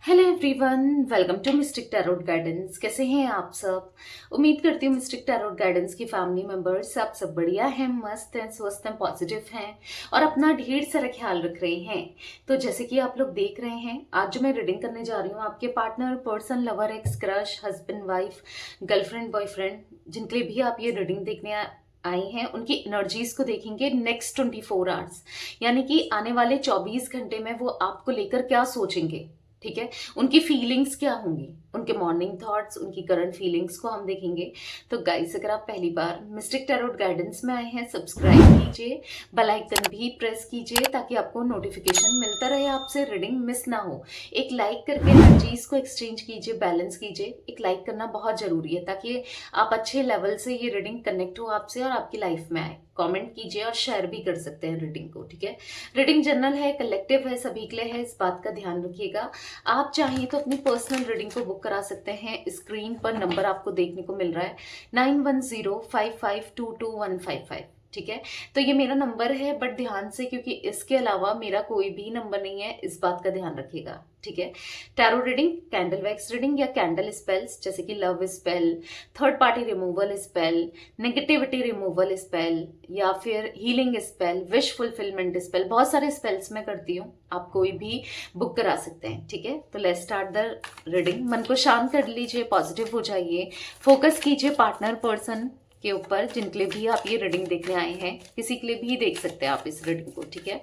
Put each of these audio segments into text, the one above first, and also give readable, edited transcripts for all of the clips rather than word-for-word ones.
Hello everyone, welcome to mystic tarot guidance. कैसे हैं आप सब? उम्मीद करती हूँ मिस्टिक टैरोट गाइडेंस की फैमिली मेंबर्स आप सब बढ़िया हैं, मस्त हैं, स्वस्थ हैं, पॉजिटिव हैं और अपना ढेर सारा ख्याल रख रहे हैं। तो जैसे कि आप लोग देख रहे हैं, आज जो मैं रीडिंग करने जा रही हूँ, आपके partner, person, lover, x, crush, husband, wife, girlfriend, boyfriend, जिनके लिए भी आप ये रीडिंग देखने आई हैं, उनकी एनर्जीज को देखेंगे नेक्स्ट 24 आवर्स, यानी कि आने वाले 24 घंटे में वो आपको लेकर क्या सोचेंगे। ठीक है, उनकी फीलिंग्स क्या होंगी, उनके मॉर्निंग थॉट्स, उनकी करंट फीलिंग्स को हम देखेंगे। तो गाइस, अगर आप पहली बार मिस्टिक टैरोट गाइडेंस में आए हैं, सब्सक्राइब कीजिए, बेल आइकन भी प्रेस कीजिए ताकि आपको नोटिफिकेशन मिलता रहे, आपसे रीडिंग मिस ना हो। एक लाइक करके एनर्जीज को एक्सचेंज कीजिए, बैलेंस कीजिए। एक लाइक करना बहुत जरूरी है ताकि आप अच्छे लेवल से ये रीडिंग कनेक्ट हो आपसे और आपकी लाइफ में आए। कमेंट कीजिए और शेयर भी कर सकते हैं रीडिंग को। ठीक है, रीडिंग जनरल है, कलेक्टिव है, सभी के लिए है, इस बात का ध्यान रखिएगा। आप चाहिए तो अपनी पर्सनल रीडिंग को बुक करा सकते हैं। स्क्रीन पर नंबर आपको देखने को मिल रहा है 9105522155। ठीक है, तो ये मेरा नंबर है, बट ध्यान से, क्योंकि इसके अलावा मेरा कोई भी नंबर नहीं है, इस बात का ध्यान रखिएगा। ठीक है, tarot reading, candle wax reading या कैंडल स्पेल्स, जैसे कि love spell, third party removal spell, negativity removal spell, या फिर healing spell, wish fulfilment spell, बहुत सारे स्पेल्स मैं करती हूँ। आप कोई भी बुक करा सकते हैं। ठीक है, तो लेट्स स्टार्ट द रीडिंग। मन को शांत कर लीजिए, पॉजिटिव हो जाइए, फोकस कीजिए पार्टनर, पर्सन के ऊपर, जिनके लिए भी आप ये रीडिंग देखने आए हैं। किसी के लिए भी देख सकते हैं आप इस रीडिंग को। ठीक है,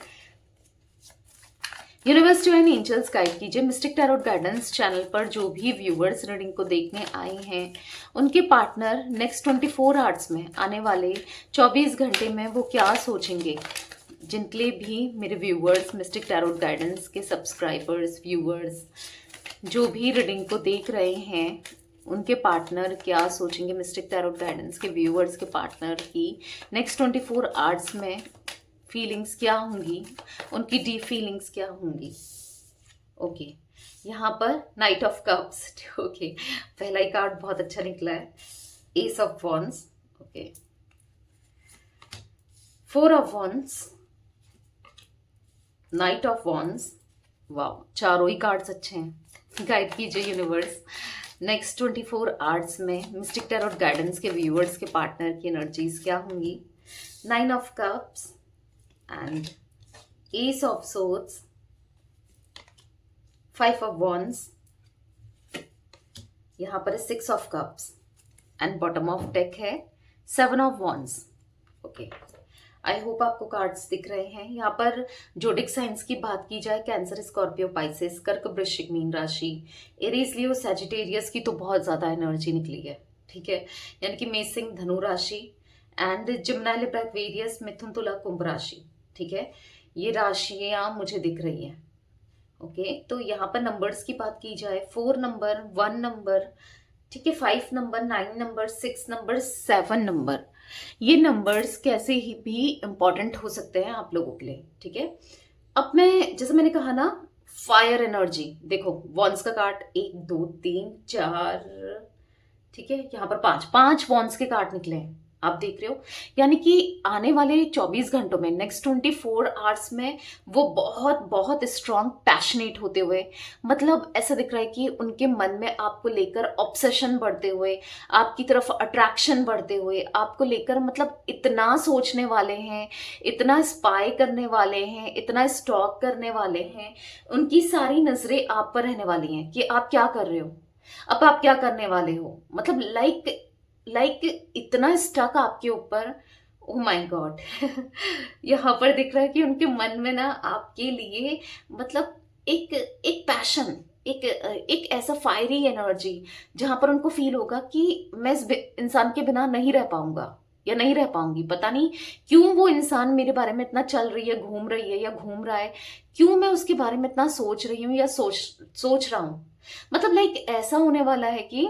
यूनिवर्स डिवाइन एंजल्स गाइड कीजिए। मिस्टिक टैरोट गाइडेंस चैनल पर जो भी व्यूअर्स रीडिंग को देखने आए हैं, उनके पार्टनर नेक्स्ट 24 आवर्स में, आने वाले 24 घंटे में वो क्या सोचेंगे। जिनके लिए भी मेरे व्यूअर्स, मिस्टिक टैरोट गाइडेंस के सब्सक्राइबर्स, व्यूअर्स जो भी रीडिंग को देख रहे हैं, उनके पार्टनर क्या सोचेंगे। मिस्टिक टैरोट गाइडेंस के व्यूअर्स के पार्टनर की नेक्स्ट 24 आवर्स में फीलिंग्स क्या होंगी, उनकी डीप फीलिंग्स क्या होंगी। ओके, यहाँ पर नाइट ऑफ कप्स। ओके, पहला ही कार्ड बहुत अच्छा निकला है, S of wands. Okay, four of wands, night of wands. वाह, चारों ही कार्ड्स अच्छे हैं। गाइड कीजिए यूनिवर्स, नेक्स्ट 24 आवर्स में मिस्टिक टैरोट गाइडेंस के व्यूअर्स के पार्टनर की एनर्जीज क्या होंगी। 9 of cups and S of swords, 5 of wands, यहाँ पर 6 of cups and bottom of deck है 7 of wands. Okay, I hope आपको कार्ड्स दिख रहे हैं। यहाँ पर जोडिक साइंस की बात की जाए, कैंसर, स्कॉर्पियो, पाइसेस, कर्क, वृश्चिक, मीन राशि, एरीज, लियो, सैजिटेरियस की तो बहुत ज्यादा एनर्जी निकली है। ठीक है, यानी कि मेष, सिंह, धनु राशि एंड जिम्नाई, लिब्रा, एक्वेरियस, मिथुन, तुला, कुंभ राशि। ठीक है, ये राशियां मुझे दिख रही है। ओके, तो यहाँ पर नंबर्स की बात की जाए, 4 नंबर, 1 नंबर, ठीक है, 5 नंबर, 9 नंबर, 6 नंबर, 7 नंबर, ये नंबर्स कैसे ही भी इंपॉर्टेंट हो सकते हैं आप लोगों के लिए। ठीक है, अब मैं, जैसे मैंने कहा ना, फायर एनर्जी देखो, वॉन्स का कार्ड 1 2 3 4, ठीक है, यहाँ पर 5 वॉन्स के कार्ड निकले हैं, आप देख रहे हो। यानी कि आने वाले 24 घंटों में, नेक्स्ट 24 आवर्स में, वो बहुत बहुत स्ट्रांग, पैशनेट होते हुए, मतलब ऐसा दिख रहा है कि उनके मन में आपको लेकर ऑब्सेशन बढ़ते हुए, आपकी तरफ अट्रैक्शन बढ़ते हुए, आपको लेकर मतलब इतना सोचने वाले हैं, इतना स्पाई करने वाले हैं, इतना स्टॉक करने वाले हैं। उनकी सारी नजरें आप पर रहने वाली हैं कि आप क्या कर रहे हो, अब आप क्या करने वाले हो, मतलब लाइक इतना स्टक आपके ऊपर। Oh my God. यहाँ पर दिख रहा है कि उनके मन में ना आपके लिए, मतलब एक एक पैशन, एक ऐसा फायरी एनर्जी, जहां पर उनको फील होगा कि मैं इस इंसान के बिना नहीं रह पाऊंगा या नहीं रह पाऊंगी। पता नहीं क्यों वो इंसान मेरे बारे में इतना चल रही है, घूम रही है या घूम रहा है, क्यों मैं उसके बारे में इतना सोच रही हूँ या सोच रहा हूं। मतलब लाइक ऐसा होने वाला है कि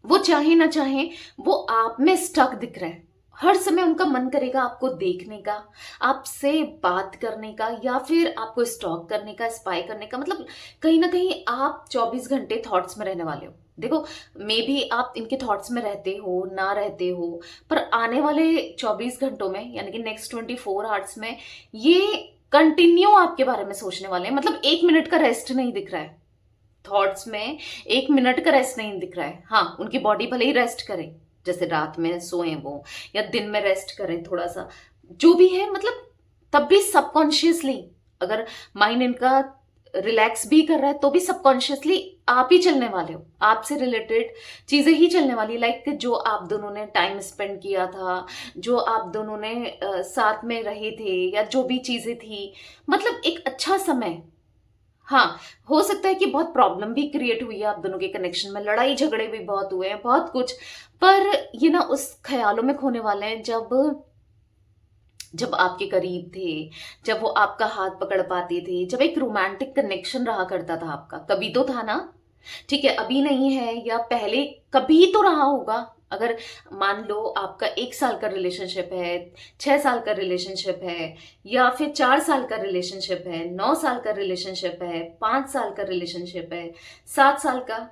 वो चाहे ना चाहे, वो आप में स्टक दिख रहे हैं। हर समय उनका मन करेगा आपको देखने का, आपसे बात करने का, या फिर आपको स्टॉक करने का, स्पाई करने का। मतलब कहीं ना कहीं आप 24 घंटे थॉट्स में रहने वाले हो। देखो, मे बी आप इनके थॉट्स में रहते हो ना रहते हो, पर आने वाले 24 घंटों में, यानी कि नेक्स्ट 24 आवर्स में, ये कंटिन्यू आपके बारे में सोचने वाले हैं। मतलब 1 मिनट का रेस्ट नहीं दिख रहा है। थॉट्स में 1 मिनट का रेस्ट नहीं दिख रहा है। हाँ, उनकी बॉडी भले ही रेस्ट करे, जैसे रात में सोए वो, या दिन में रेस्ट करें थोड़ा सा, जो भी है, मतलब तब भी सबकॉन्शियसली, अगर माइंड इनका रिलैक्स भी कर रहा है तो भी सबकॉन्शियसली आप ही चलने वाले हो, आपसे रिलेटेड चीजें ही चलने वाली, लाइक जो आप दोनों ने टाइम स्पेंड किया था, जो आप दोनों ने साथ में रहे थे, या जो भी चीजें थी, मतलब एक अच्छा समय। हाँ, हो सकता है कि बहुत प्रॉब्लम भी क्रिएट हुई है आप दोनों के कनेक्शन में, लड़ाई झगड़े भी बहुत हुए हैं, बहुत कुछ, पर ये ना उस ख्यालों में खोने वाले हैं जब जब आपके करीब थे, जब वो आपका हाथ पकड़ पाते थे, जब एक रोमांटिक कनेक्शन रहा करता था आपका, कभी तो था ना। ठीक है, अभी नहीं है, या पहले कभी तो रहा होगा। अगर मान लो आपका 1 साल का रिलेशनशिप है, 6 साल का रिलेशनशिप है, या फिर 4 साल का रिलेशनशिप है, 9 साल का रिलेशनशिप है, 5 साल का रिलेशनशिप है, 7 साल का,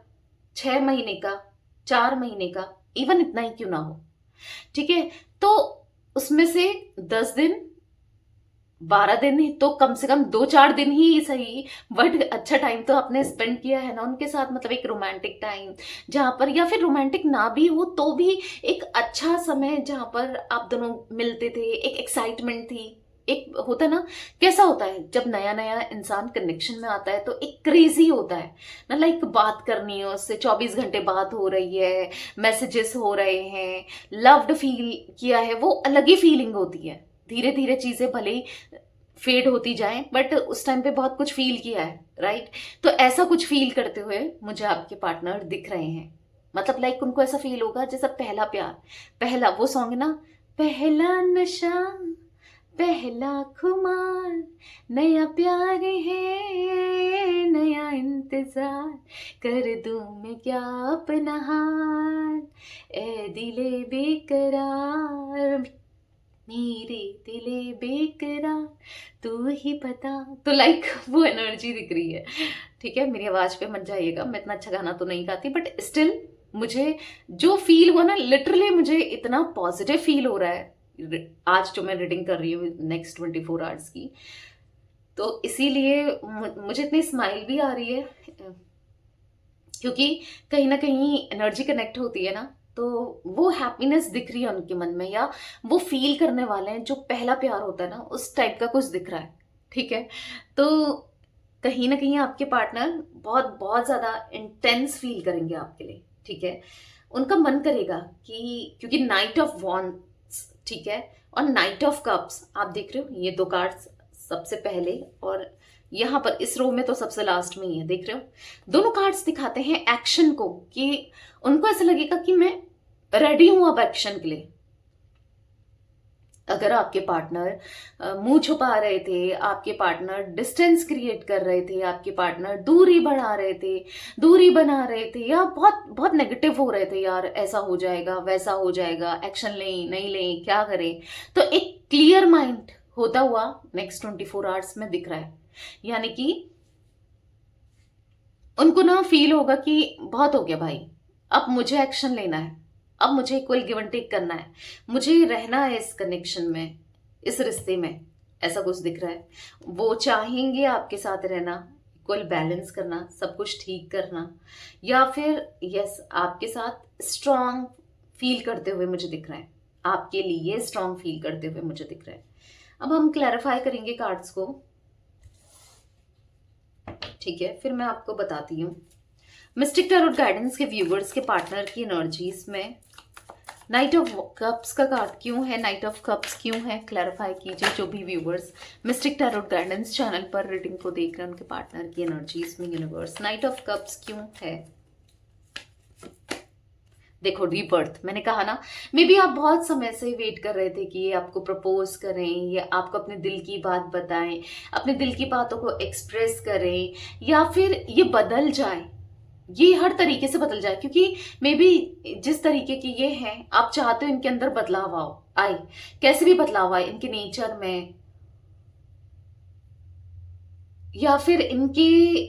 6 महीने का, 4 महीने का, इवन इतना ही क्यों ना हो, ठीक है, तो उसमें से 10 दिन, 12 दिन ही तो, कम से कम 2-4 दिन ही सही, बट अच्छा टाइम तो आपने स्पेंड किया है ना उनके साथ, मतलब एक रोमांटिक टाइम जहां पर, या फिर रोमांटिक ना भी हो तो भी एक अच्छा समय जहां पर आप दोनों मिलते थे, एक एक्साइटमेंट थी, एक होता है ना, कैसा होता है जब नया नया इंसान कनेक्शन में आता है तो एक क्रेजी होता है ना, लाइक बात करनी है उससे, 24 घंटे बात हो रही है, मैसेजेस हो रहे हैं, लव्ड फील किया है, वो अलग ही फीलिंग होती है। धीरे धीरे चीजें भले ही फेड होती जाएं, बट उस टाइम पे बहुत कुछ फील किया है, राइट। तो ऐसा कुछ फील करते हुए मुझे आपके पार्टनर दिख रहे हैं, मतलब लाइक उनको ऐसा फील होगा जैसा पहला प्यार, पहला वो सॉन्ग है ना, पहला नशा, पहला खुमार, नया प्यार है, नया इंतजार, कर दूं मैं क्या अपना हाल, ए दिले बेकरार, मेरे दिले बेकरार, तू ही बता। तो लाइक वो एनर्जी दिख रही है। ठीक है, मेरी आवाज पे मत जाइएगा, मैं इतना अच्छा गाना तो नहीं गाती, बट स्टिल मुझे जो फील हुआ ना, लिटरली मुझे इतना पॉजिटिव फील हो रहा है आज जो मैं रीडिंग कर रही हूँ नेक्स्ट 24 आवर्स की, तो इसीलिए मुझे इतनी स्माइल भी आ रही है, क्योंकि कहीं ना कहीं एनर्जी कनेक्ट होती है ना, तो वो हैप्पीनेस दिख रही है उनके मन में, या वो फील करने वाले हैं जो पहला प्यार होता है ना, उस टाइप का कुछ दिख रहा है। ठीक है, तो कहीं ना कहीं आपके पार्टनर बहुत बहुत ज्यादा इंटेंस फील करेंगे आपके लिए। ठीक है, उनका मन करेगा कि, क्योंकि नाइट ऑफ वॉन्ट्स, ठीक है, और नाइट ऑफ कप्स आप देख रहे हो, ये 2 कार्ड्स सबसे पहले, और यहाँ पर इस रो में तो सबसे लास्ट में ही है, देख रहे हो, दोनों कार्ड्स दिखाते हैं एक्शन को, कि उनको ऐसा लगेगा कि मैं रेडी हूं अब एक्शन के लिए। अगर आपके पार्टनर मुंह छुपा रहे थे, आपके पार्टनर डिस्टेंस क्रिएट कर रहे थे, आपके पार्टनर दूरी बढ़ा रहे थे, दूरी बना रहे थे, या बहुत बहुत नेगेटिव हो रहे थे, यार ऐसा हो जाएगा, वैसा हो जाएगा, एक्शन लें नहीं लें, क्या करें, तो एक क्लियर माइंड होता हुआ नेक्स्ट 24 आवर्स में दिख रहा है। यानी कि उनको ना फील होगा कि बहुत हो गया भाई, अब मुझे एक्शन लेना है, अब मुझे इक्वल गिव एंड टेक करना है, मुझे रहना है इस कनेक्शन में, इस रिश्ते में, ऐसा कुछ दिख रहा है। वो चाहेंगे आपके साथ रहना, इक्वल बैलेंस करना, सब कुछ ठीक करना, या फिर यस आपके साथ स्ट्रांग फील करते हुए मुझे दिख रहा है, आपके लिए स्ट्रांग फील करते हुए मुझे दिख रहा है। अब हम क्लैरिफाई करेंगे कार्ड्स को। ठीक है, फिर मैं आपको बताती हूँ मिस्टिक टैरोट गाइडेंस के व्यूवर्स के पार्टनर की एनर्जीज में नाइट ऑफ कप्स का कार्ड क्यों है, नाइट ऑफ कप्स क्यों है, क्लैरिफाई कीजिए। जो भी viewers mistake tarot guidance channel पर रीडिंग को देख रहे हैं, उनके पार्टनर की एनर्जीज में यूनिवर्स नाइट ऑफ कप्स क्यों है। देखो, रीबर्थ, मैंने कहा ना, मे बी आप बहुत समय से वेट कर रहे थे कि ये आपको प्रपोज करें, या आपको अपने दिल की बात बताएं, अपने दिल की बातों को एक्सप्रेस करें, या फिर ये बदल जाए, ये हर तरीके से बदल जाए, क्योंकि मे बी जिस तरीके की ये हैं, आप चाहते हो इनके अंदर बदलाव आओ आए, कैसे भी बदलाव आए इनके नेचर में, या फिर इनके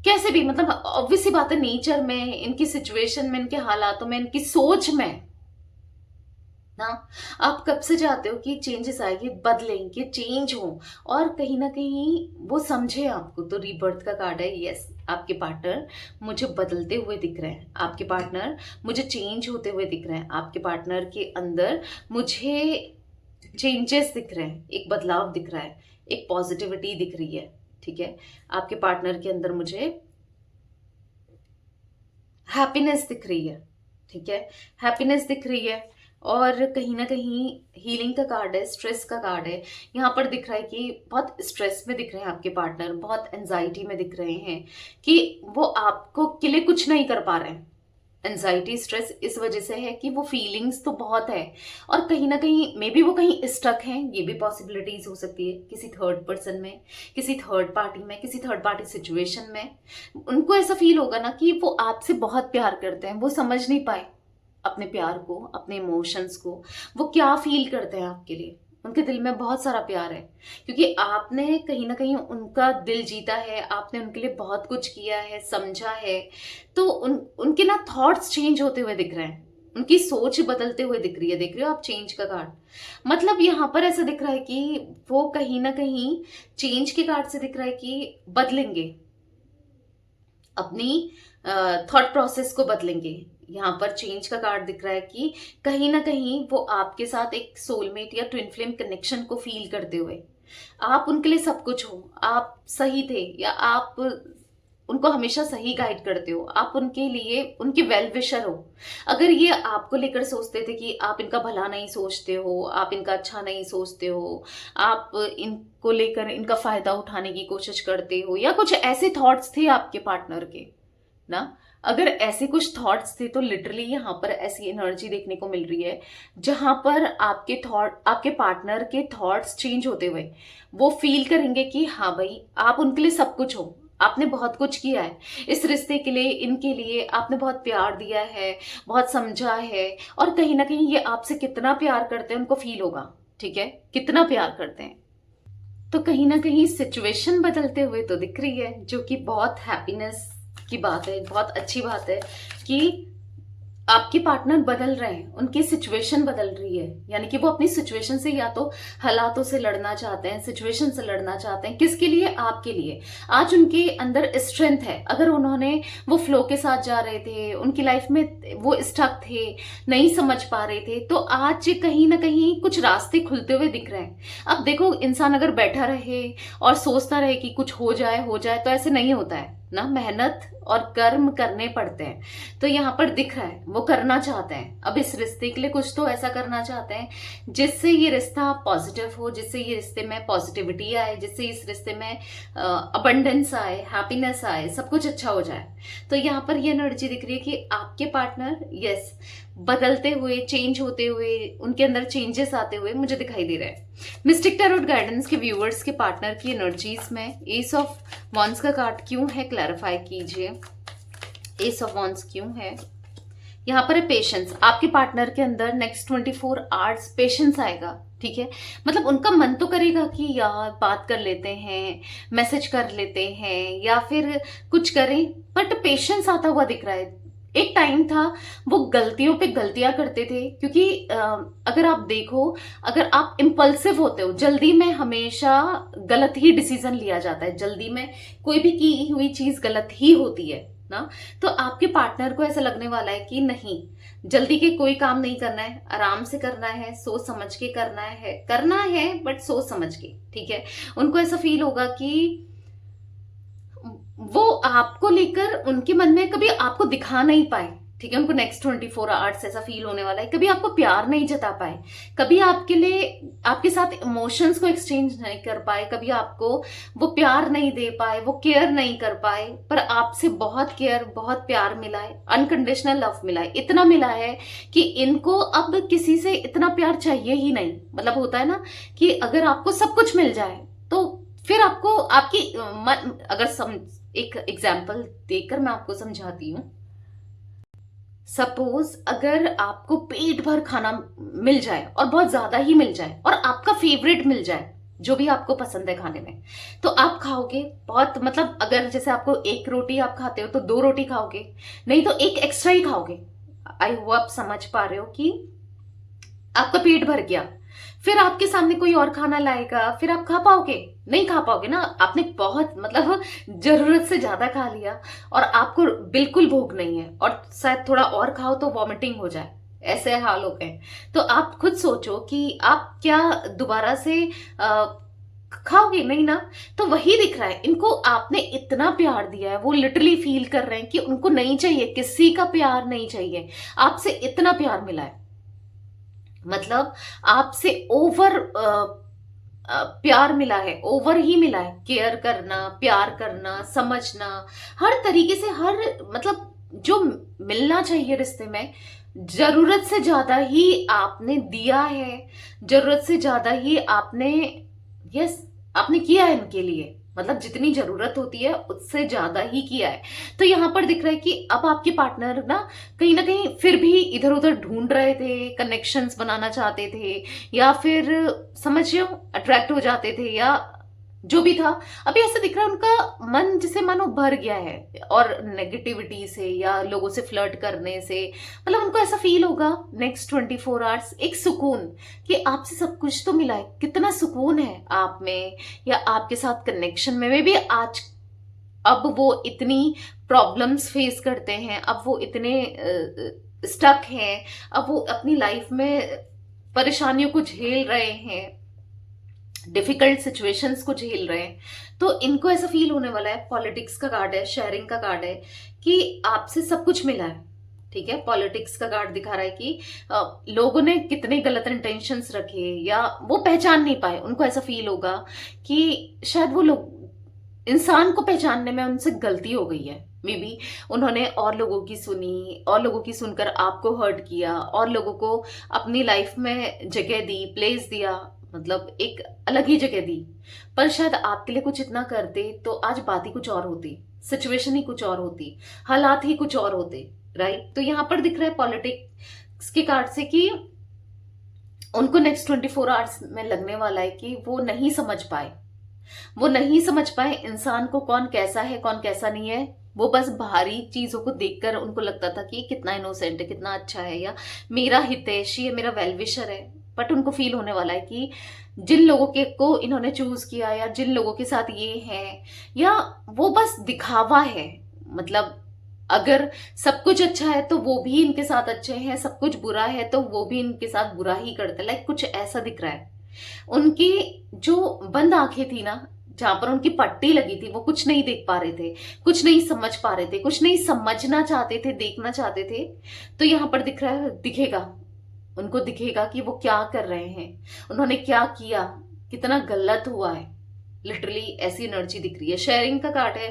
कैसे भी, मतलब ऑब्वियस सी बात है, नेचर में, इनकी सिचुएशन में, इनके हालातों में, इनकी सोच में, ना। आप कब से चाहते हो कि चेंजेस आएगी, बदलें, कि चेंज हो, और कहीं ना कहीं वो समझे आपको। तो रीबर्थ का कार्ड है। यस, आपके पार्टनर मुझे बदलते हुए दिख रहे हैं, आपके पार्टनर मुझे चेंज होते हुए दिख रहे हैं, आपके पार्टनर के अंदर मुझे चेंजेस दिख रहे हैं, एक बदलाव दिख रहा है, एक पॉजिटिविटी दिख रही है। ठीक है, आपके पार्टनर के अंदर मुझे हैप्पीनेस दिख रही है। ठीक है, हैप्पीनेस दिख रही है। और कहीं ना कहीं हीलिंग का कार्ड है, स्ट्रेस का कार्ड है। यहाँ पर दिख रहा है कि बहुत स्ट्रेस में दिख रहे हैं आपके पार्टनर, बहुत एंजाइटी में दिख रहे हैं कि वो आपको के लिए कुछ नहीं कर पा रहे हैं। एंजाइटी स्ट्रेस इस वजह से है कि वो फीलिंग्स तो बहुत है, और कहीं ना कहीं मे बी वो कहीं स्टक हैं। ये भी पॉसिबिलिटीज हो सकती है, किसी थर्ड पर्सन में, किसी थर्ड पार्टी में, किसी थर्ड पार्टी सिचुएशन में। उनको ऐसा फील होगा ना कि वो आपसे बहुत प्यार करते हैं, वो समझ नहीं पाए अपने प्यार को, अपने इमोशंस को, वो क्या फील करते हैं आपके लिए। उनके दिल में बहुत सारा प्यार है, क्योंकि आपने कहीं ना कहीं उनका दिल जीता है, आपने उनके लिए बहुत कुछ किया है, समझा है। तो उनके ना थॉट्स चेंज होते हुए दिख रहे हैं, उनकी सोच बदलते हुए दिख रही है। देख रहे हो आप चेंज का कार्ड, मतलब यहाँ पर ऐसा दिख रहा है कि वो कहीं ना कहीं चेंज के कार्ड से दिख रहा है कि बदलेंगे, अपनी थॉट प्रोसेस को बदलेंगे। यहाँ पर चेंज का कार्ड दिख रहा है कि कहीं ना कहीं वो आपके साथ एक सोलमेट या ट्विन फ्लेम कनेक्शन को फील करते हुए, आप उनके लिए सब कुछ हो, आप सही थे, या आप उनको हमेशा सही गाइड करते हो, आप उनके लिए उनके वेल विशर हो। अगर ये आपको लेकर सोचते थे कि आप इनका भला नहीं सोचते हो, आप इनका अच्छा नहीं सोचते हो, आप इनको लेकर इनका फायदा उठाने की कोशिश करते हो, या कुछ ऐसे थॉट्स थे आपके पार्टनर के ना, अगर ऐसे कुछ थॉट्स थे तो लिटरली यहाँ पर ऐसी एनर्जी देखने को मिल रही है जहां पर आपके पार्टनर के थॉट्स चेंज होते हुए वो फील करेंगे कि हाँ भाई, आप उनके लिए सब कुछ हो, आपने बहुत कुछ किया है इस रिश्ते के लिए, इनके लिए आपने बहुत प्यार दिया है, बहुत समझा है, और कहीं ना कहीं ये आपसे कितना प्यार करते हैं उनको फील होगा। ठीक है, कितना प्यार करते हैं। तो कहीं ना कहीं सिचुएशन बदलते हुए तो दिख रही है, जो कि बहुत हैप्पीनेस की बात है, बहुत अच्छी बात है कि आपके पार्टनर बदल रहे हैं, उनकी सिचुएशन बदल रही है। यानी कि वो अपनी सिचुएशन से या तो हालातों से लड़ना चाहते हैं, सिचुएशन से लड़ना चाहते हैं। किसके लिए? आपके लिए। आज उनके अंदर स्ट्रेंथ है। अगर उन्होंने वो फ्लो के साथ जा रहे थे, उनकी लाइफ में वो स्टक थे, नहीं समझ पा रहे थे, तो आज कहीं ना कहीं कुछ रास्ते खुलते हुए दिख रहे हैं। अब देखो, इंसान अगर बैठा रहे और सोचता रहे कि कुछ हो जाए तो ऐसे नहीं होता है ना। मेहनत और कर्म करने पड़ते हैं। तो यहाँ पर दिख रहा है वो करना चाहते हैं, अब इस रिश्ते के लिए कुछ तो ऐसा करना चाहते हैं जिससे ये रिश्ता पॉजिटिव हो, जिससे ये रिश्ते में पॉजिटिविटी आए, जिससे इस रिश्ते में अबंडेंस आए, हैप्पीनेस आए, सब कुछ अच्छा हो जाए। तो यहाँ पर ये एनर्जी दिख रही है कि आपके पार्टनर यस बदलते हुए, चेंज होते हुए, उनके अंदर चेंजेस आते हुए मुझे दिखाई दे रहा है। मिस्टिक टैरोट गाइडेंस के व्यूअर्स के पार्टनर की एनर्जीज में एस ऑफ वॉन्ड्स का कार्ड क्यों है, क्लैरिफाई कीजिए। एस ऑफ वॉन्ड्स क्यों है? यहाँ पर है पेशेंस। आपके पार्टनर के अंदर नेक्स्ट 24 आवर्स पेशेंस आएगा। ठीक है, मतलब उनका मन तो करेगा कि यार बात कर लेते हैं, मैसेज कर लेते हैं, या फिर कुछ करें, बट पेशेंस आता हुआ दिख रहा है। एक टाइम था वो गलतियों पे गलतियां करते थे, क्योंकि अगर आप देखो, अगर आप इम्पल्सिव होते हो, जल्दी में हमेशा गलत ही डिसीजन लिया जाता है, जल्दी में कोई भी की हुई चीज गलत ही होती है ना। तो आपके पार्टनर को ऐसा लगने वाला है कि नहीं, जल्दी के कोई काम नहीं करना है, आराम से करना है, सोच समझ के करना है बट सोच समझ के। ठीक है, उनको ऐसा फील होगा कि वो आपको लेकर उनके मन में कभी आपको दिखा नहीं पाए। ठीक है, उनको नेक्स्ट 24 आवर्स ऐसा फील होने वाला है, कभी आपको प्यार नहीं जता पाए, कभी आपके लिए आपके साथ इमोशंस को एक्सचेंज नहीं कर पाए, कभी आपको वो प्यार नहीं दे पाए, वो केयर नहीं कर पाए, पर आपसे बहुत केयर, बहुत प्यार मिला है, अनकंडीशनल लव मिला है, इतना मिला है कि इनको अब किसी से इतना प्यार चाहिए ही नहीं। मतलब होता है ना कि अगर आपको सब कुछ मिल जाए तो फिर आपको आपकी अगर एक एग्जाम्पल देकर मैं आपको समझाती हूँ। सपोज अगर आपको पेट भर खाना मिल जाए और बहुत ज्यादा ही मिल जाए, और आपका फेवरेट मिल जाए, जो भी आपको पसंद है खाने में, तो आप खाओगे बहुत, मतलब अगर जैसे आपको एक रोटी आप खाते हो तो 2 रोटी खाओगे, नहीं तो एक एक्स्ट्रा ही खाओगे। आई होप आप समझ पा रहे हो कि आपका पेट भर गया, फिर आपके सामने कोई और खाना लाएगा, फिर आप खा पाओगे? नहीं खा पाओगे ना। आपने बहुत मतलब जरूरत से ज्यादा खा लिया और आपको बिल्कुल भूख नहीं है और शायद थोड़ा और खाओ तो वॉमिटिंग हो जाए, ऐसे हाल हो गए। तो आप खुद सोचो कि आप क्या दोबारा से खाओगे? नहीं ना। तो वही दिख रहा है, इनको आपने इतना प्यार दिया है, वो लिटरली फील कर रहे हैं कि उनको नहीं चाहिए, किसी का प्यार नहीं चाहिए, आपसे इतना प्यार मिला है। मतलब आपसे ओवर प्यार मिला है, ओवर ही मिला है। केयर करना, प्यार करना, समझना, हर तरीके से, हर मतलब जो मिलना चाहिए रिश्ते में, जरूरत से ज्यादा ही आपने दिया है, जरूरत से ज्यादा ही आपने, यस, आपने किया है इनके लिए। मतलब जितनी जरूरत होती है उससे ज्यादा ही किया है। तो यहां पर दिख रहा है कि अब आपके पार्टनर ना कहीं फिर भी इधर उधर ढूंढ रहे थे, कनेक्शंस बनाना चाहते थे, या फिर समझ रहे हो अट्रैक्ट हो जाते थे, या जो भी था। अभी ऐसा दिख रहा है उनका मन जिसे मानो भर गया है और नेगेटिविटी से या लोगों से फ्लर्ट करने से। मतलब उनको ऐसा फील होगा नेक्स्ट 24 आवर्स एक सुकून कि आपसे सब कुछ तो मिला है, कितना सुकून है आप में या आपके साथ कनेक्शन में भी आज। अब वो इतनी प्रॉब्लम्स फेस करते हैं, अब वो इतने स्टक हैं, अब वो अपनी लाइफ में परेशानियों को झेल रहे हैं, डिफिकल्ट सिचुएशंस को झेल रहे हैं। तो इनको ऐसा फील होने वाला है, पॉलिटिक्स का कार्ड है, शेयरिंग का कार्ड है, कि आपसे सब कुछ मिला है। ठीक है, पॉलिटिक्स का कार्ड दिखा रहा है कि लोगों ने कितने गलत इंटेंशंस रखे या वो पहचान नहीं पाए। उनको ऐसा फील होगा कि शायद वो लोग, इंसान को पहचानने में उनसे गलती हो गई है। मे बी उन्होंने और लोगों की सुनी, और लोगों की सुनकर आपको हर्ट किया, और लोगों को अपनी लाइफ में जगह दी, प्लेस दिया, मतलब एक अलग ही जगह दी। पर शायद आपके लिए कुछ इतना करते तो आज बात ही कुछ और होती, सिचुएशन ही कुछ और होती, हालात ही कुछ और होते, राइट। तो यहां पर दिख रहा है पॉलिटिक्स के कार्ड से कि उनको नेक्स्ट 24 आवर्स में लगने वाला है कि वो नहीं समझ पाए, वो नहीं समझ पाए इंसान को, कौन कैसा है कौन कैसा नहीं है। वो बस बाहरी चीजों को देखकर उनको लगता था कि कितना इनोसेंट है, कितना अच्छा है, या मेरा हितैषी है, मेरा वेलविशर है। बट उनको फील होने वाला है कि जिन लोगों के को इन्होंने चूज किया या जिन लोगों के साथ ये है, या वो बस दिखावा है। मतलब अगर सब कुछ अच्छा है तो वो भी इनके साथ अच्छे हैं, सब कुछ बुरा है तो वो भी इनके साथ बुरा ही करते, लाइक कुछ ऐसा दिख रहा है। उनकी जो बंद आंखें थी ना, जहां पर उनकी पट्टी लगी थी, वो कुछ नहीं देख पा रहे थे, कुछ नहीं समझ पा रहे थे, कुछ नहीं समझना चाहते थे, देखना चाहते थे। तो यहां पर दिख रहा है, दिखेगा उनको, दिखेगा कि वो क्या कर रहे हैं, उन्होंने क्या किया, कितना गलत हुआ है। लिटरली ऐसी एनर्जी दिख रही है। शेयरिंग का कार्ड है,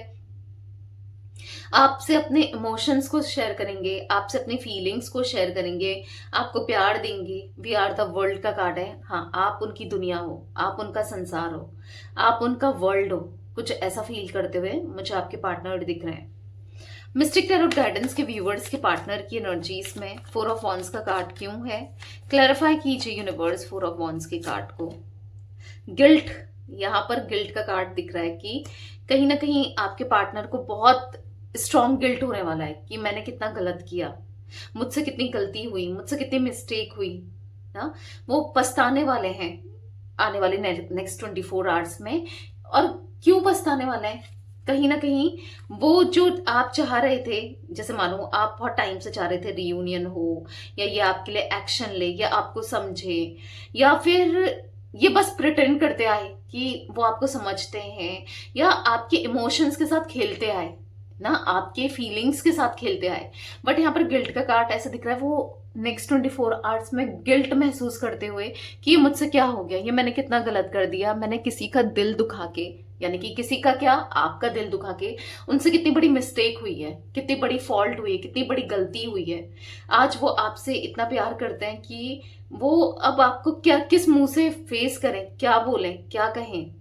आपसे अपने इमोशंस को शेयर करेंगे, आपसे अपनी फीलिंग्स को शेयर करेंगे, आपको प्यार देंगे। वी आर द वर्ल्ड का कार्ड है। हाँ, आप उनकी दुनिया हो, आप उनका संसार हो, आप उनका वर्ल्ड हो। कुछ ऐसा फील करते हुए मुझे आपके पार्टनर दिख रहे हैं। मिस्टिक टैरोट गाइडेंस के व्यूवर्स के पार्टनर की एनर्जीज में 4 ऑफ वॉन्ड्स का कार्ड क्यों है? क्लैरिफाई कीजिए यूनिवर्स 4 ऑफ वॉन्ड्स के कार्ड को। गिल्ट, यहाँ पर गिल्ट का कार्ड दिख रहा है कि कहीं ना कहीं आपके पार्टनर को बहुत स्ट्रॉन्ग गिल्ट होने वाला है कि मैंने कितना गलत किया, मुझसे कितनी गलती हुई, मुझसे कितनी मिस्टेक हुई ना। वो पछताने वाले हैं आने वाले नेक्स्ट 24 आवर्स में। और क्यों पछताने वाले हैं? कहीं ना कहीं वो जो आप चाह रहे थे, जैसे मानो आप बहुत टाइम से चाह रहे थे रियूनियन हो, या ये आपके लिए एक्शन ले, या आपको समझे, या फिर ये बस प्रिटेंड करते आए कि वो आपको समझते हैं, या आपके इमोशंस के साथ खेलते आए ना, आपके फीलिंग्स के साथ खेलते आए। बट यहाँ पर गिल्ट का कार्ड ऐसा दिख रहा है, वो नेक्स्ट 24 आवर्स में गिल्ट महसूस करते हुए कि ये मुझसे क्या हो गया, ये मैंने कितना गलत कर दिया, मैंने किसी का दिल दुखा के, यानी कि किसी का क्या, आपका दिल दुखा के उनसे कितनी बड़ी मिस्टेक हुई है, कितनी बड़ी फॉल्ट हुई है, कितनी बड़ी गलती हुई है। आज वो आपसे इतना प्यार करते हैं कि वो अब आपको क्या, किस मुंह से फेस करें, क्या बोलें, क्या कहें।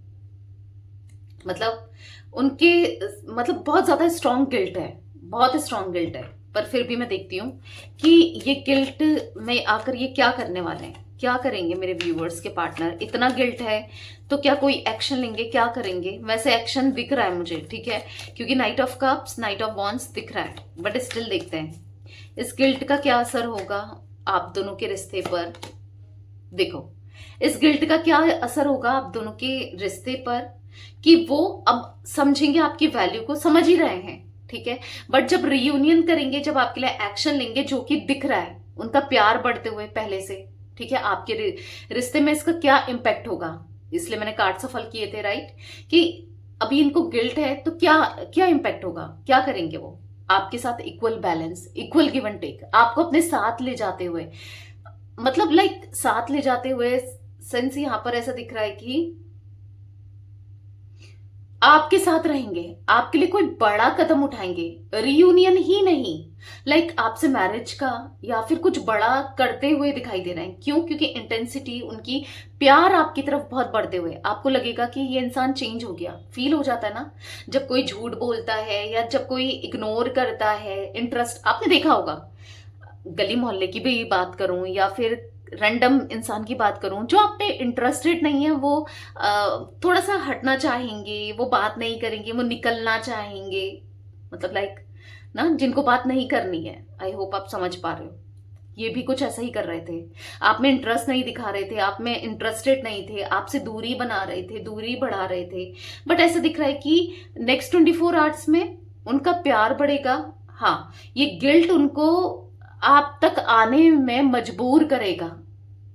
मतलब उनके मतलब बहुत ज्यादा स्ट्रॉन्ग गिल्ट है, बहुत स्ट्रॉन्ग गिल्ट है। पर फिर भी मैं देखती हूँ कि ये गिल्ट में आकर ये क्या करने वाले हैं, क्या करेंगे मेरे व्यूअर्स के पार्टनर। इतना गिल्ट है तो क्या कोई एक्शन लेंगे, क्या करेंगे? वैसे एक्शन दिख रहा है मुझे, ठीक है, क्योंकि night of cups, night of wands दिख रहा है। बट स्टिल देखते हैं इस गिल्ट का क्या असर होगा आप दोनों के रिश्ते पर। देखो इस गिल्ट का क्या असर होगा आप दोनों के रिश्ते पर, कि वो अब समझेंगे, आपकी वैल्यू को समझ ही रहे हैं, ठीक है। बट जब रियूनियन करेंगे, जब आपके लिए एक्शन लेंगे, जो कि दिख रहा है उनका प्यार बढ़ते हुए पहले से, ठीक है, आपके रिश्ते में इसका क्या इम्पैक्ट होगा, इसलिए मैंने कार्ड सफल किए थे, राइट। कि अभी इनको गिल्ट है तो क्या क्या इम्पैक्ट होगा, क्या करेंगे वो आपके साथ, equal balance, equal give and take, आपको अपने साथ ले जाते हुए, मतलब लाइक साथ ले जाते हुए सेंस यहां पर ऐसा दिख रहा है कि आपके साथ रहेंगे, आपके लिए कोई बड़ा कदम उठाएंगे, रियूनियन ही नहीं, लाइक आपसे मैरिज का या फिर कुछ बड़ा करते हुए दिखाई दे रहे हैं। क्यों? क्योंकि इंटेंसिटी उनकी, प्यार आपकी तरफ बहुत बढ़ते हुए, आपको लगेगा कि ये इंसान चेंज हो गया। फील हो जाता है ना जब कोई झूठ बोलता है या जब कोई इग्नोर करता है इंटरेस्ट, आपने देखा होगा, गली मोहल्ले की भी बात करूं या फिर रैंडम इंसान की बात करूं, जो आप पे इंटरेस्टेड नहीं है, वो थोड़ा सा हटना चाहेंगे, वो बात नहीं करेंगे, वो निकलना चाहेंगे, मतलब लाइक ना, जिनको बात नहीं करनी है। आई होप आप समझ पा रहे हो। ये भी कुछ ऐसा ही कर रहे थे, आप में इंटरेस्ट नहीं दिखा रहे थे, आप में इंटरेस्टेड नहीं थे, आपसे दूरी बना रहे थे, दूरी बढ़ा रहे थे। बट ऐसा दिख रहा है कि नेक्स्ट 24 आवर्स में उनका प्यार बढ़ेगा। हाँ, ये गिल्ट उनको आप तक आने में मजबूर करेगा,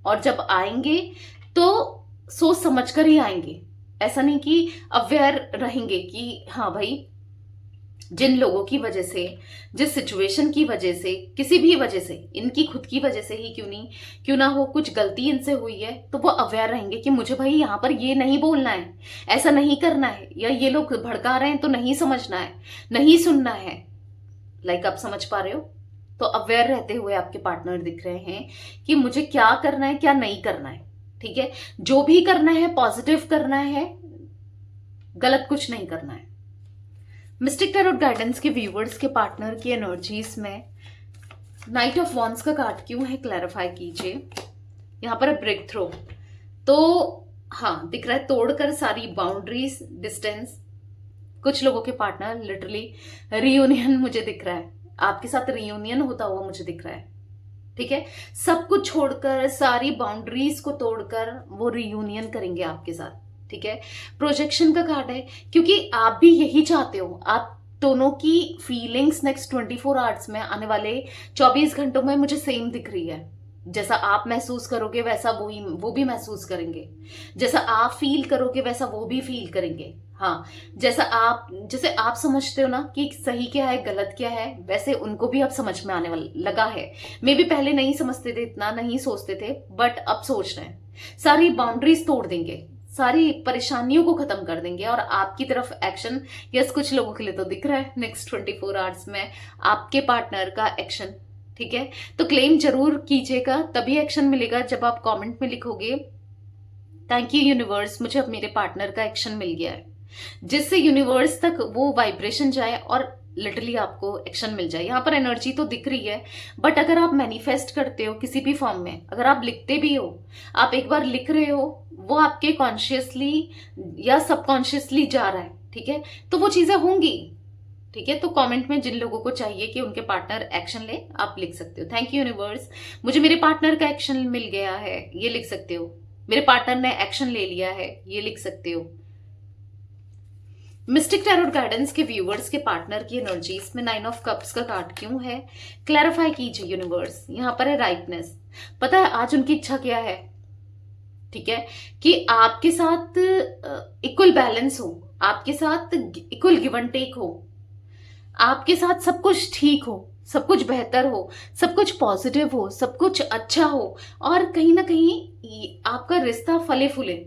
और जब आएंगे तो सोच समझकर ही आएंगे। ऐसा नहीं कि अवेयर रहेंगे कि हाँ भाई, जिन लोगों की वजह से, जिस सिचुएशन की वजह से, किसी भी वजह से, इनकी खुद की वजह से ही क्यों ना हो, कुछ गलती इनसे हुई है, तो वो अवेयर रहेंगे कि मुझे भाई यहाँ पर ये नहीं बोलना है, ऐसा नहीं करना है, या ये लोग भड़का रहे हैं तो नहीं समझना है, नहीं सुनना है। लाइक आप समझ पा रहे हो। तो अवेयर रहते हुए आपके पार्टनर दिख रहे हैं कि मुझे क्या करना है, क्या नहीं करना है, ठीक है। जो भी करना है पॉजिटिव करना है, गलत कुछ नहीं करना है। मिस्टिक टैरोट गाइडेंस के व्यूवर्स के पार्टनर की एनर्जीज में नाइट ऑफ वॉन्ड्स का कार्ड क्यों है, क्लैरिफाई कीजिए। यहां पर है ब्रेक थ्रू, तो हाँ दिख रहा है तोड़कर सारी बाउंड्रीज, डिस्टेंस। कुछ लोगों के पार्टनर लिटरली रियूनियन, मुझे दिख रहा है आपके साथ रियूनियन होता हुआ मुझे दिख रहा है, ठीक है। सब कुछ छोड़कर, सारी बाउंड्रीज को तोड़कर वो रियूनियन करेंगे आपके साथ, ठीक है। प्रोजेक्शन का कार्ड है, क्योंकि आप भी यही चाहते हो। आप दोनों की फीलिंग्स नेक्स्ट 24 आवर्स में, आने वाले 24 घंटों में मुझे सेम दिख रही है। जैसा आप महसूस करोगे वैसा वो भी महसूस करेंगे, जैसा आप फील करोगे वैसा वो भी फील करेंगे। हाँ, जैसे आप समझते हो ना कि सही क्या है, गलत क्या है, वैसे उनको भी अब समझ में आने वाला लगा है। मे भी पहले नहीं समझते थे, इतना नहीं सोचते थे, बट अब सोच रहे हैं। सारी बाउंड्रीज तोड़ देंगे, सारी परेशानियों को खत्म कर देंगे और आपकी तरफ एक्शन। यस, कुछ लोगों के लिए तो दिख रहा है नेक्स्ट 24 आवर्स में आपके पार्टनर का एक्शन, ठीक है। तो क्लेम जरूर कीजिएगा, तभी एक्शन मिलेगा जब आप कमेंट में लिखोगे थैंक यू यूनिवर्स, मुझे अब मेरे पार्टनर का एक्शन मिल गया है, जिससे यूनिवर्स तक वो वाइब्रेशन जाए और लिटरली आपको एक्शन मिल जाए। यहाँ पर एनर्जी तो दिख रही है, बट अगर आप मैनिफेस्ट करते हो किसी भी फॉर्म में, अगर आप लिखते भी हो, आप एक बार लिख रहे हो, वो आपके कॉन्शियसली या सबकॉन्शियसली जा रहा है, ठीक है, तो वो चीजें होंगी, ठीक है। तो कमेंट में जिन लोगों को चाहिए कि उनके पार्टनर एक्शन ले, आप लिख सकते हो थैंक यू यूनिवर्स, मुझे मेरे पार्टनर का एक्शन मिल गया है, ये लिख सकते हो। मेरे पार्टनर ने एक्शन ले लिया है, ये लिख सकते हो। मिस्टिक टैरोट गाइडेंस के व्यूवर्स के पार्टनर की एनर्जीज में 9 ऑफ कप्स का कार्ड क्यों है, क्लैरिफाई कीजिए यूनिवर्स। यहां पर है राइटनेस। पता है आज उनकी इच्छा क्या है, ठीक है, कि आपके साथ इक्वल बैलेंस हो, आपके साथ इक्वल गिव एंड टेक हो, आपके साथ सब कुछ ठीक हो, सब कुछ बेहतर हो, सब कुछ पॉजिटिव हो, सब कुछ अच्छा हो, और कहीं ना कहीं आपका रिश्ता फले फूले।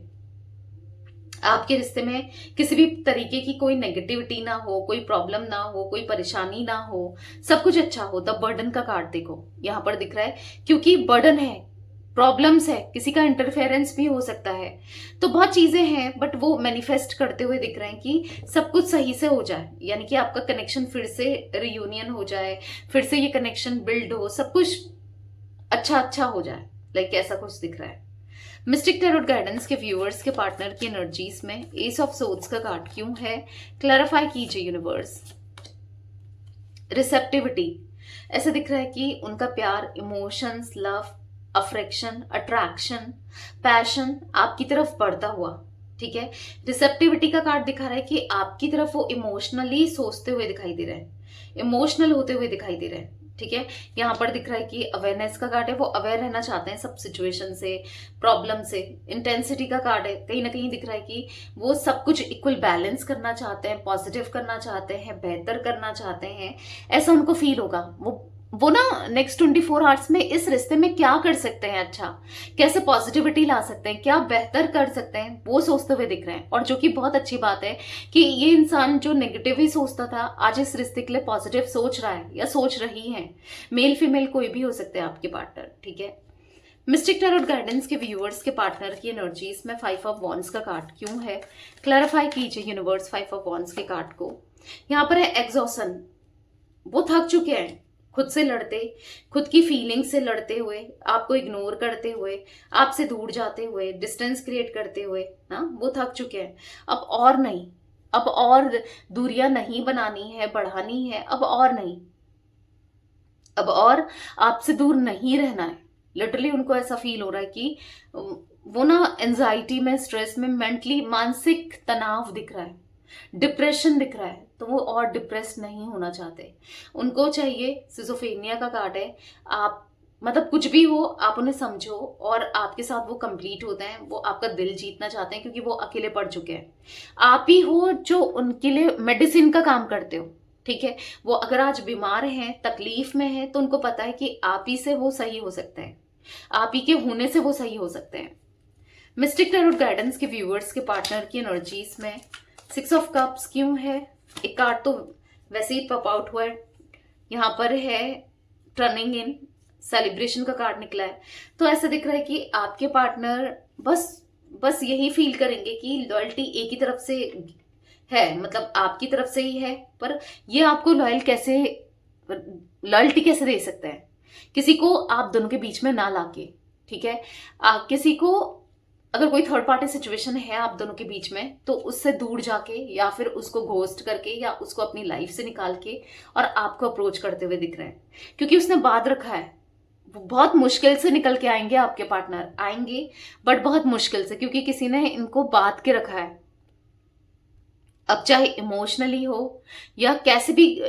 आपके रिश्ते में किसी भी तरीके की कोई नेगेटिविटी ना हो, कोई प्रॉब्लम ना हो, कोई परेशानी ना हो, सब कुछ अच्छा हो। द बर्डन का कार्ड देखो यहां पर दिख रहा है, क्योंकि बर्डन है, प्रॉब्लम्स है, किसी का इंटरफेरेंस भी हो सकता है, तो बहुत चीजें हैं, बट वो मैनिफेस्ट करते हुए दिख रहे हैं कि सब कुछ सही से हो जाए, यानी कि आपका कनेक्शन फिर से रियूनियन हो जाए, फिर से ये कनेक्शन बिल्ड हो, सब कुछ अच्छा अच्छा हो जाए, लाइक ऐसा कुछ दिख रहा है। मिस्टिक टैरोट गाइडेंस के व्यूअर्स के पार्टनर की एनर्जीज में एस ऑफ सोर्ड्स का कार्ड क्यों है, क्लैरिफाई कीजिए यूनिवर्स। रिसेप्टिविटी, ऐसा दिख रहा है कि उनका प्यार, इमोशंस, लव अफ्रेक्शन, अट्रैक्शन, पैशन आपकी तरफ बढ़ता हुआ, ठीक है। रिसेप्टिविटी का कार्ड दिखा रहा है कि आपकी तरफ वो इमोशनली सोचते हुए दिखाई दे रहे हैं, इमोशनल होते हुए दिखाई दे रहे हैं, ठीक है। यहाँ पर दिख रहा है कि अवेयरनेस का कार्ड है, वो अवेयर रहना चाहते हैं सब सिचुएशन से, प्रॉब्लम से। इंटेंसिटी का कार्ड है, कहीं ना कहीं दिख रहा है कि वो सब कुछ इक्वल बैलेंस करना चाहते हैं, पॉजिटिव करना चाहते हैं, बेहतर करना चाहते हैं, ऐसा उनको फील होगा। वो ना नेक्स्ट 24 आवर्स में इस रिश्ते में क्या कर सकते हैं, अच्छा कैसे पॉजिटिविटी ला सकते हैं, क्या बेहतर कर सकते हैं, वो सोचते हुए दिख रहे हैं। और जो कि बहुत अच्छी बात है कि ये इंसान जो नेगेटिव ही सोचता था आज इस रिश्ते के लिए पॉजिटिव सोच रहा है या सोच रही है। मेल फीमेल कोई भी हो सकते हैं आपके पार्टनर, ठीक है। मिस्टिक टैरोट गाइडेंस के व्यूअर्स के पार्टनर की एनर्जीज में 5 ऑफ वॉन्ड्स का कार्ड क्यों है, क्लैरिफाई कीजिए यूनिवर्स 5 ऑफ वॉन्ड्स के कार्ड को। यहाँ पर है एग्जॉशन, वो थक चुके हैं खुद से लड़ते, खुद की फीलिंग्स से लड़ते हुए, आपको इग्नोर करते हुए, आपसे दूर जाते हुए, डिस्टेंस क्रिएट करते हुए ना, वो थक चुके हैं। अब और नहीं, अब और दूरियां नहीं बनानी है, बढ़ानी है, अब और नहीं, अब और आपसे दूर नहीं रहना है। लिटरली उनको ऐसा फील हो रहा है कि वो ना एंजाइटी में, स्ट्रेस में, मेंटली मानसिक तनाव दिख रहा है, डिप्रेशन दिख रहा है, तो वो और डिप्रेस नहीं होना चाहते। उनको चाहिए, सिजोफेनिया का कार्ड है, आप मतलब कुछ भी हो आप उन्हें समझो और आपके साथ वो कंप्लीट होते हैं, वो आपका दिल जीतना चाहते हैं क्योंकि वो अकेले पड़ चुके हैं। आप ही हो जो उनके लिए मेडिसिन का काम करते हो, ठीक है। वो अगर आज बीमार हैं, तकलीफ में हैं, तो उनको पता है कि आप ही से वो सही हो सकते हैं, आप ही के होने से वो सही हो सकते हैं। मिस्टिक टैरोट गाइडेंस के व्यूअर्स के पार्टनर की एनर्जीज में 6 ऑफ कप्स क्यों है, एक कार्ड तो वैसे ही पॉप आउट हुआ है, यहाँ पर है टर्निंग इन, सेलिब्रेशन का कार्ड निकला है। तो ऐसा दिख रहा है कि आपके पार्टनर बस यही फील करेंगे कि लॉयल्टी एक ही तरफ से है, मतलब आपकी तरफ से ही है, पर ये आपको लॉयल्टी कैसे दे सकते हैं, किसी को आप दोनों के बीच में ना लाके, ठीक है। किसी को अगर कोई थर्ड पार्टी सिचुएशन है आप दोनों के बीच में, तो उससे दूर जाके या फिर उसको घोस्ट करके या उसको अपनी लाइफ से निकाल के और आपको अप्रोच करते हुए दिख रहे हैं, क्योंकि उसने बात रखा है। वो बहुत मुश्किल से निकल के आएंगे, आपके पार्टनर आएंगे बट बहुत मुश्किल से, क्योंकि किसी ने इनको बात के रखा है। अब चाहे इमोशनली हो या कैसे भी,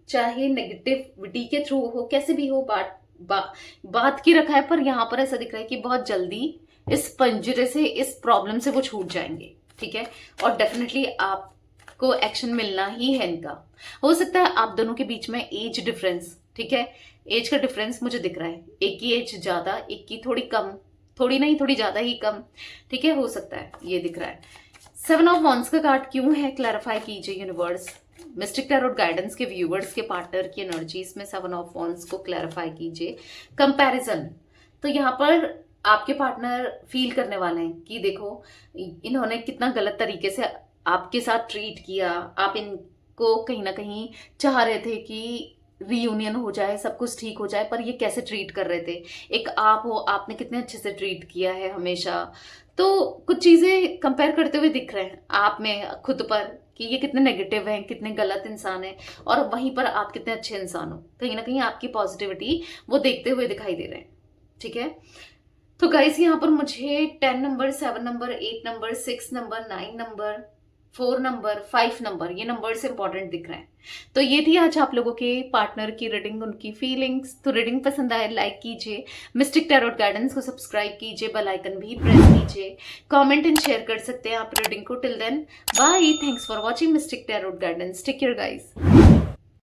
चाहे नेगेटिविटी के थ्रू हो, कैसे भी हो, बात की रखा है। पर यहाँ पर ऐसा दिख रहा है कि बहुत जल्दी इस पंजरे से, इस प्रॉब्लम से वो छूट जाएंगे, ठीक है। और डेफिनेटली आपको एक्शन मिलना ही है इनका। हो सकता है आप दोनों के बीच में एज डिफरेंस, ठीक है, एज का डिफरेंस मुझे दिख रहा है, एक की एज ज्यादा, एक की थोड़ी कम, थोड़ी नहीं थोड़ी ज्यादा ही कम, ठीक है, हो सकता है, ये दिख रहा है। 7 ऑफ वॉन्ड्स का कार्ड क्यों है, क्लैरिफाई कीजिए यूनिवर्स। मिस्टिक टैरोट गाइडेंस के व्यूअर्स के पार्टनर की एनर्जीज में 7 ऑफ वॉन्ड्स को क्लैरिफाई कीजिए। कंपैरिजन, तो यहाँ पर आपके पार्टनर फील करने वाले हैं कि देखो इन्होंने कितना गलत तरीके से आपके साथ ट्रीट किया, आप इनको कहीं ना कहीं चाह रहे थे कि रीयूनियन हो जाए, सब कुछ ठीक हो जाए, पर ये कैसे ट्रीट कर रहे थे। एक आप हो, आपने कितने अच्छे से ट्रीट किया है हमेशा, तो कुछ चीजें कंपेयर करते हुए दिख रहे हैं आप में खुद पर कि ये कितने नेगेटिव हैं, कितने गलत इंसान हैं, और वहीं पर आप कितने अच्छे इंसान हो। कहीं ना कहीं आपकी पॉजिटिविटी वो देखते हुए दिखाई दे रहे हैं, ठीक है। तो गाइस यहाँ पर मुझे 10 number, 7 number, 8 number, 6 number, 9 number, 4 number, 5 number, ये नंबर से इंपॉर्टेंट दिख रहे हैं। तो ये थी आज आप लोगों के पार्टनर की रीडिंग, उनकी फीलिंग्स। तो रीडिंग पसंद आए लाइक कीजिए, मिस्टिक टैरोट गाइडेंस को सब्सक्राइब कीजिए, बेल आइकन भी प्रेस कीजिए, कमेंट एंड शेयर कर सकते हैं आप रीडिंग को। Till then bye, thanks for watching mystic tarot guidance, take care guys.